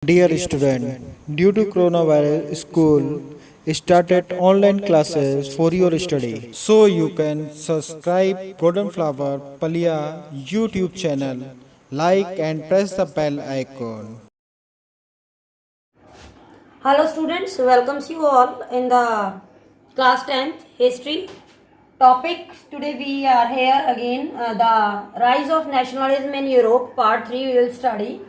Dear student, due to coronavirus, school started online classes for your study. So you can subscribe Golden Flower Palia YouTube channel, like and press the bell icon. Hello students, welcomes you all in the class 10th history topic. Today we are here again, the rise of nationalism in Europe, part 3 we will study.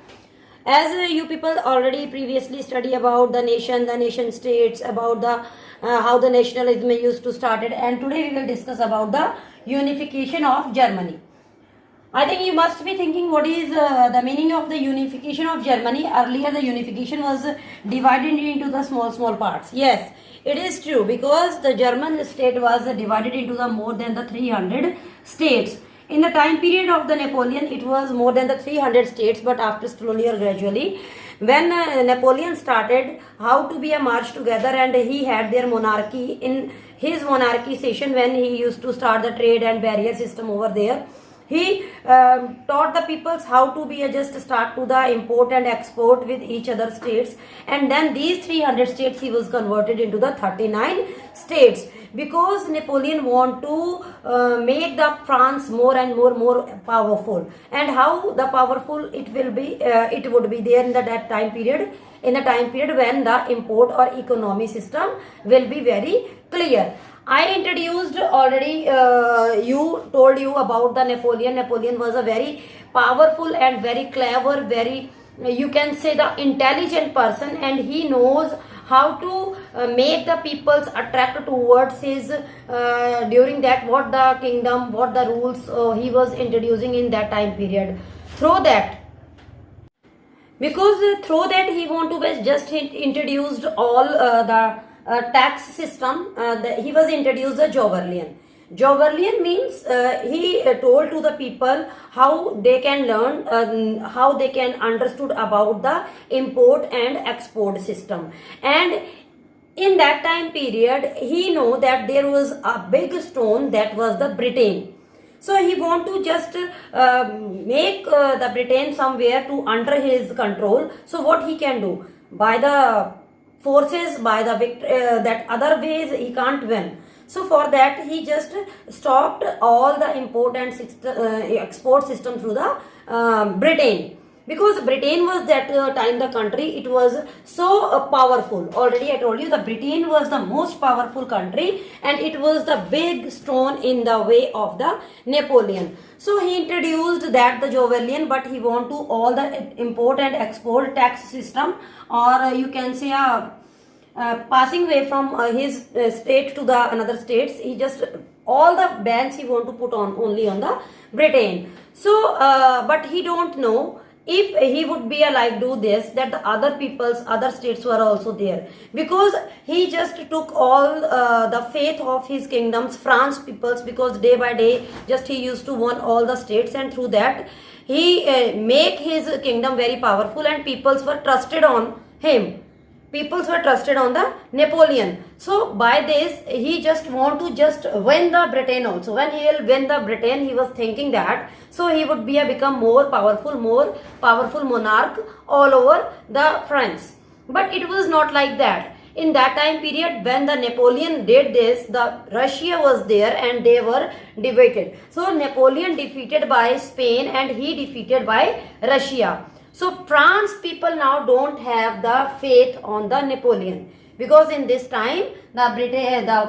As you people already previously study about the nation states, about the how the nationalism used to started, and today we will discuss about the unification of Germany. I think you must be thinking what is the meaning of the unification of Germany. Earlier the unification was divided into the small parts. Yes, it is true, because the German state was divided into the more than the 300 states. In the time period of the Napoleon, it was more than the 300 states, but after slowly or gradually, when Napoleon started how to be a march together, and he had their monarchy in his monarchy session, when he used to start the trade and barrier system over there. He taught the peoples how to be a just start to the import and export with each other states, and then these 300 states he was converted into the 39 states, because Napoleon want to make the France more and more powerful. And how the powerful it will be, it would be there in that time period, in the time period when the import or economy system will be very clear. I introduced already, told you about the Napoleon. Napoleon was a very powerful and very clever, very, you can say, the intelligent person, and he knows how to make the peoples attract towards his, during that, what the kingdom, what the rules he was introducing in that time period. Through that, because through that he want to be just introduced all the tax system. He was introduced the Joverlian. Joverlian means he told to the people how they can learn, how they can understood about the import and export system. And in that time period, he know that there was a big stone, that was the Britain. So he want to just make the Britain somewhere to under his control. So what he can do? By the forces, by the that other ways he can't win. So for that he just stopped all the import and export system through the Britain. Because Britain was that time the country, it was so powerful. Already I told you the Britain was the most powerful country, and it was the big stone in the way of the Napoleon. So he introduced that the Joverlian, but he want to all the import and export tax system, or you can say passing away from his state to the another states. He just all the bans he want to put on only on the Britain. So but he don't know if he would be like do this, that the other peoples, other states were also there, because he just took all the faith of his kingdoms, France peoples, because day by day just he used to won all the states, and through that he make his kingdom very powerful, and peoples were trusted on him. Peoples were trusted on the Napoleon. So by this he just want to just win the Britain also. When he will win the Britain, he was thinking that so he would be a become more powerful monarch all over the France. But it was not like that. In that time period when the Napoleon did this, the Russia was there and they were divided. So Napoleon defeated by Spain and he defeated by Russia. So France people now don't have the faith on the Napoleon, because in this time the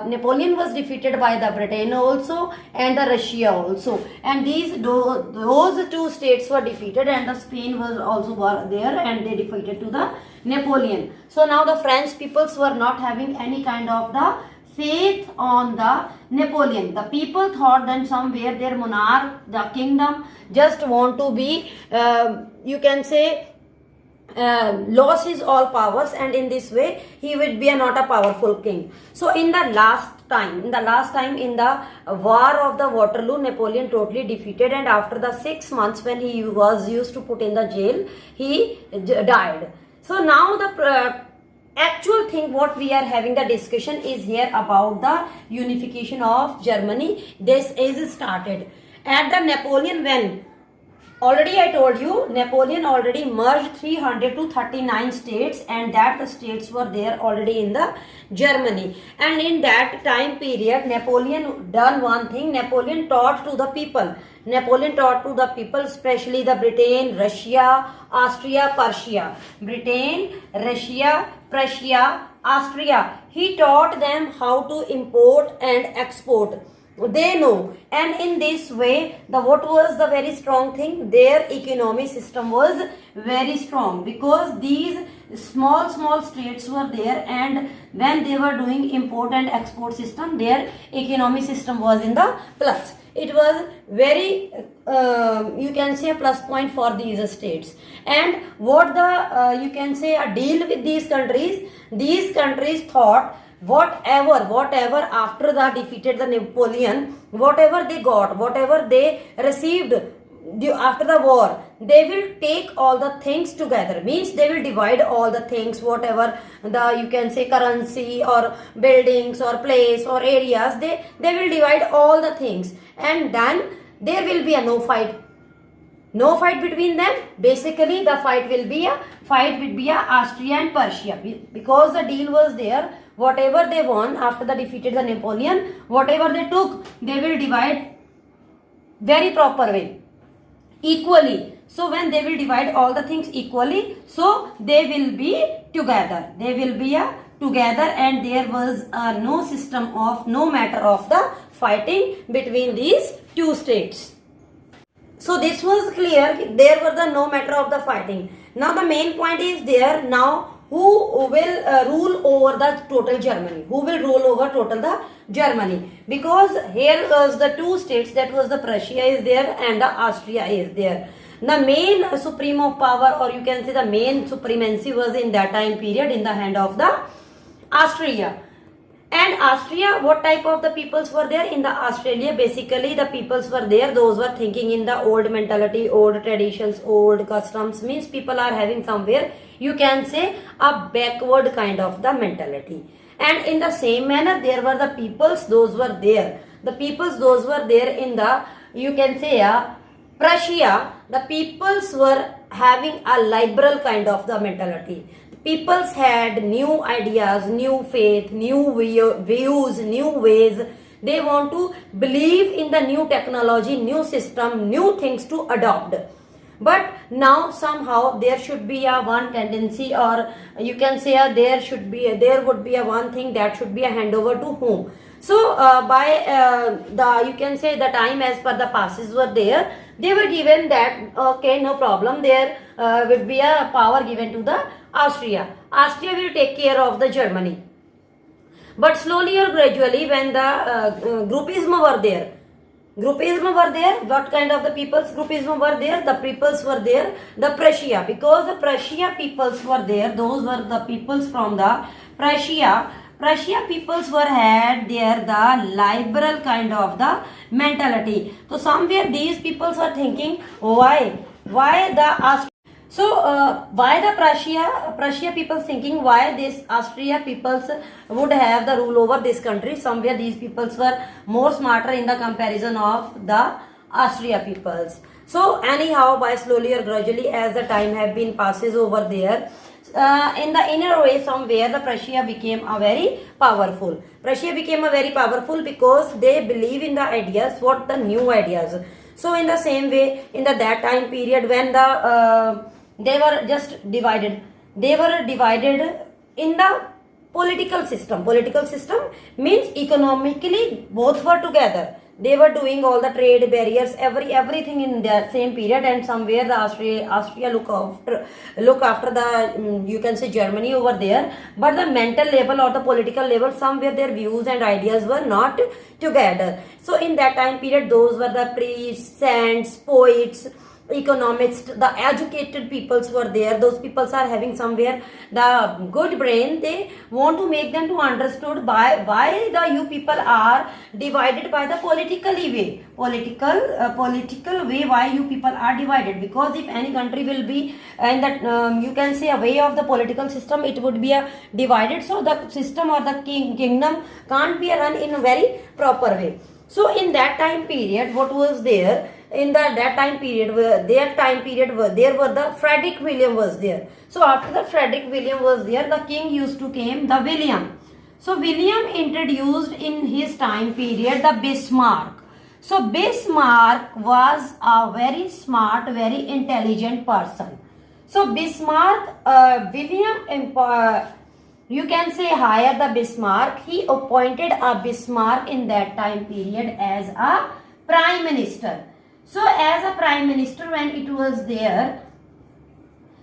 Napoleon was defeated by the Britain also and the Russia also, and those two states were defeated, and the Spain was also there and they defeated to the Napoleon. So now the French peoples were not having any kind of the faith on the Napoleon. The people thought that somewhere their monarch, the kingdom, just want to be, you can say, lost his all powers, and in this way he would be not a powerful king. So in the last time in the war of the Waterloo, Napoleon totally defeated, and after the 6 months when he was used to put in the jail, he died. So now the actual thing what we are having the discussion is here about the unification of Germany. This is started at the Napoleon when Already I told you, Napoleon already merged 300 to 39 states, and that the states were there already in the Germany. And in that time period, Napoleon done one thing. Napoleon taught to the people. Napoleon taught to the people, especially the Britain, Russia, Austria, Prussia. Britain, Russia, Prussia, Austria. He taught them how to import and export. They know, and in this way, the what was the very strong thing, their economic system was very strong, because these small states were there, and when they were doing import and export system, their economic system was in the plus. It was very you can say a plus point for these states. And what the you can say a deal with these countries thought, whatever after the defeated the Napoleon, whatever they got, whatever they received after the war, they will take all the things together. Means they will divide all the things, whatever the you can say currency or buildings or place or areas, they will divide all the things, and then there will be a no fight between them. Basically the fight will be a Austria and Prussia, because the deal was there. Whatever they won after the defeated the Napoleon, whatever they took, they will divide very proper way, equally. So when they will divide all the things equally, so they will be together. And there was no matter of the fighting between these two states. So this was clear. There were the no matter of the fighting. Now the main point is there. Now who will rule over the total Germany? Who will rule over total the Germany? Because here was the two states, that was the Prussia is there and the Austria is there. The main supreme of power, or you can say the main supremacy, was in that time period in the hand of the Austria. And Austria, what type of the peoples were there in the Australia? Basically the peoples were there, those were thinking in the old mentality, old traditions, old customs. Means people are having somewhere, you can say, a backward kind of the mentality. And in the same manner, there were the peoples, those were there. The peoples, those were there in the, you can say, Prussia. The peoples were having a liberal kind of the mentality. Peoples had new ideas, new faith, new views, new ways. They want to believe in the new technology, new system, new things to adopt. But now somehow there should be a one tendency, or you can say there would be a one thing, that should be a handover to whom. So by the you can say the time as per the passes were there, they were given that okay, no problem, there would be a power given to the Austria. Austria will take care of the Germany. But slowly or gradually, when the groupism were there, what kind of the peoples groupism were there? The peoples were there, the Prussia, because the Prussia peoples were there, those were the peoples from the Prussia peoples were had there the liberal kind of the mentality. So somewhere these peoples were thinking, why the why the Prussia people thinking, why this Austria peoples would have the rule over this country? Somewhere these peoples were more smarter in the comparison of the Austria peoples. So anyhow, by slowly or gradually, as the time have been passes over there, in the inner way somewhere the Prussia became a very powerful. Because they believe in the ideas, what the new ideas. So in the same way, in that time period when they were just divided. They were divided in the political system. Political system means economically both were together. They were doing all the trade barriers, everything in that same period, and somewhere the Austria look after the you can say Germany over there. But the mental level or the political level, somewhere their views and ideas were not together. So in that time period, those were the priests, saints, poets, economists, the educated peoples were there. Those peoples are having somewhere the good brain. They want to make them to understood by why the you people are divided by the political way, why you people are divided. Because if any country will be in that you can say a way of the political system, it would be a divided. So the system or the kingdom can't be run in a very proper way. So in that time period, what was there? in that time period, there were the Frederick William was there. So after the Frederick William was there, the king used to came the William. So William introduced in his time period the Bismarck. So Bismarck was a very smart, very intelligent person. So Bismarck, you can say hire the Bismarck. He appointed a Bismarck in that time period as a prime minister. So as a prime minister when it was there,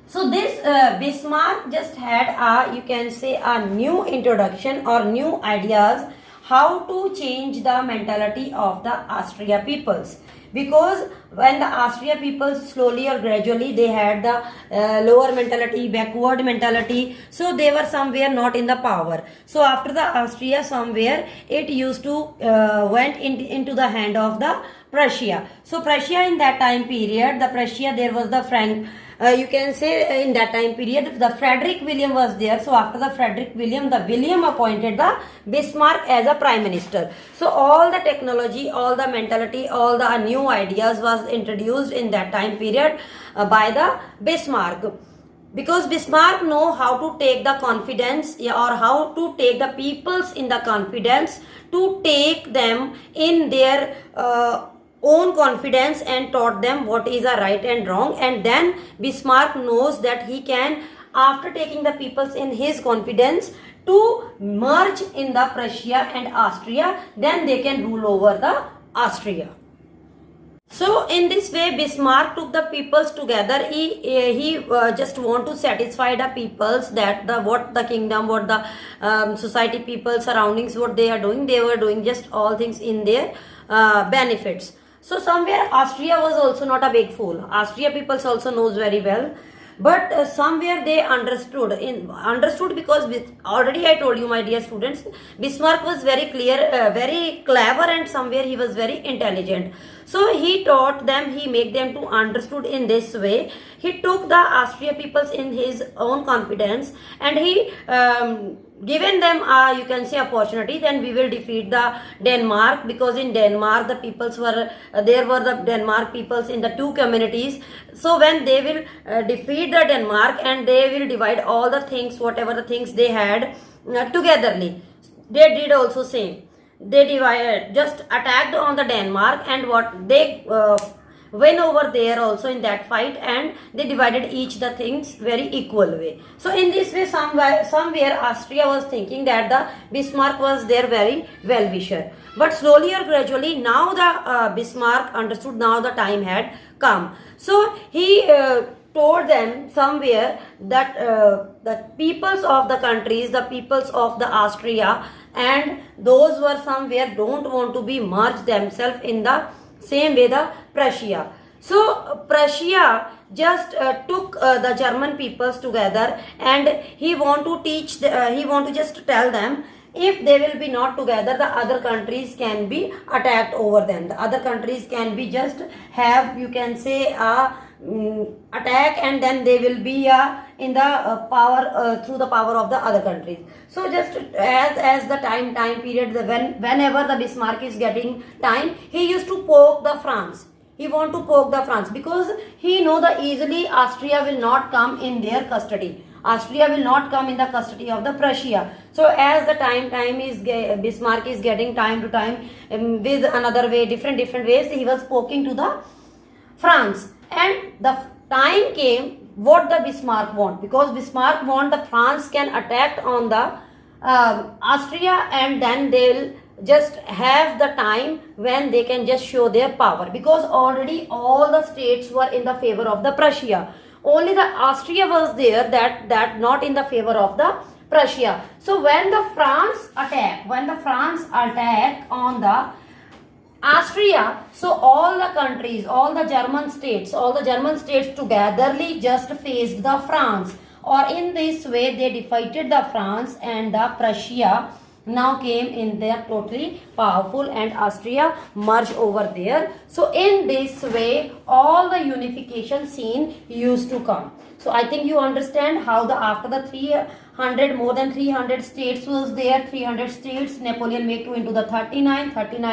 so this Bismarck just had a, you can say, a new introduction or new ideas how to change the mentality of the Austria peoples. Because when the Austria peoples slowly or gradually they had the lower mentality, backward mentality, so they were somewhere not in the power. So after the Austria somewhere it used to went into the hand of the Prussia. So Prussia in that time period, the Prussia there was the you can say in that time period the Frederick William was there. So after the Frederick William, the William appointed the Bismarck as a prime minister. So all the technology, all the mentality, all the new ideas was introduced in that time period by the Bismarck. Because Bismarck know how to take the confidence or how to take the peoples in the confidence, to take them in their own confidence and taught them what is a right and wrong. And then Bismarck knows that he can, after taking the peoples in his confidence, to merge in the Prussia and Austria, then they can rule over the Austria. So in this way Bismarck took the peoples together. He just want to satisfy the peoples that what the kingdom, what the society people surroundings, what they are doing, they were doing just all things in their benefits. So somewhere Austria was also not a big fool. Austria peoples also knows very well. But somewhere they understood because already I told you, my dear students, Bismarck was very clear, very clever, and somewhere he was very intelligent. So he taught them, he made them to understood in this way. He took the Austria peoples in his own confidence, and he given them you can say opportunity. Then we will defeat the Denmark, because in Denmark the peoples were there were the Denmark peoples in the two communities. So when they will defeat the Denmark, and they will divide all the things, whatever the things they had togetherly, they did also same. They divided, just attacked on the Denmark, and what they went over there also in that fight, and they divided each the things very equal way. So in this way somewhere Austria was thinking that the Bismarck was their very well wisher. But slowly or gradually now the Bismarck understood now the time had come. So he told them somewhere that the peoples of the countries, the peoples of the Austria, and those were somewhere don't want to be merged themselves in the same way the Prussia. So Prussia just took the German peoples together, and he want to teach he want to just tell them, if they will be not together, the other countries can be attacked over them. The other countries can be just have, you can say, attack, and then they will be in the power through the power of the other countries. So just as the time period, whenever the Bismarck is getting time, he used to poke the France. He want to poke the France, because he know that easily Austria will not come in their custody. Austria will not come in the custody of the Prussia. So as the time is Bismarck is getting time to time with another way, different ways, he was poking to the France. And the time came what the Bismarck want, because Bismarck want the France can attack on the Austria, and then they'll just have the time when they can just show their power, because already all the states were in the favor of the Prussia. Only the Austria was there that not in the favor of the Prussia. So when the France attack on the Austria, so all the countries, all the German states togetherly just faced the France, or in this way they defeated the France, and the Prussia now came in there totally powerful, and Austria merged over there. So in this way all the unification scene used to come. So I think you understand how the after the 300 more than 300 states was there, 300 states Napoleon made to into the 39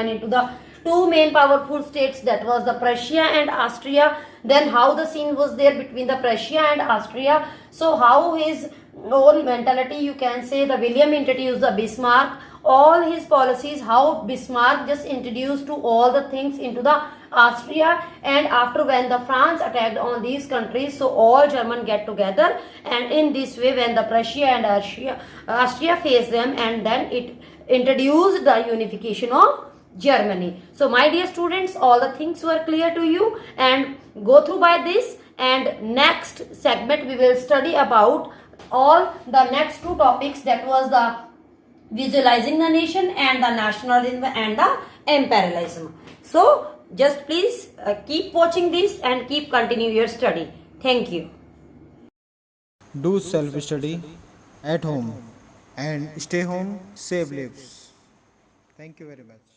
into the two main powerful states, that was the Prussia and Austria. Then how the scene was there between the Prussia and Austria. So how his own mentality, you can say, the William introduced the Bismarck, all his policies, how Bismarck just introduced to all the things into the Austria, and after when the France attacked on these countries, so all German get together, and in this way when the Prussia and Austria faced them, and then it introduced the unification of Germany. So my dear students, all the things were clear to you, and go through by this, and next segment we will study about all the next two topics, that was the visualizing the nation and the nationalism and the imperialism. So just please keep watching this and keep continue your study. Thank you. Do self study at home and stay home, save lives. Thank you very much.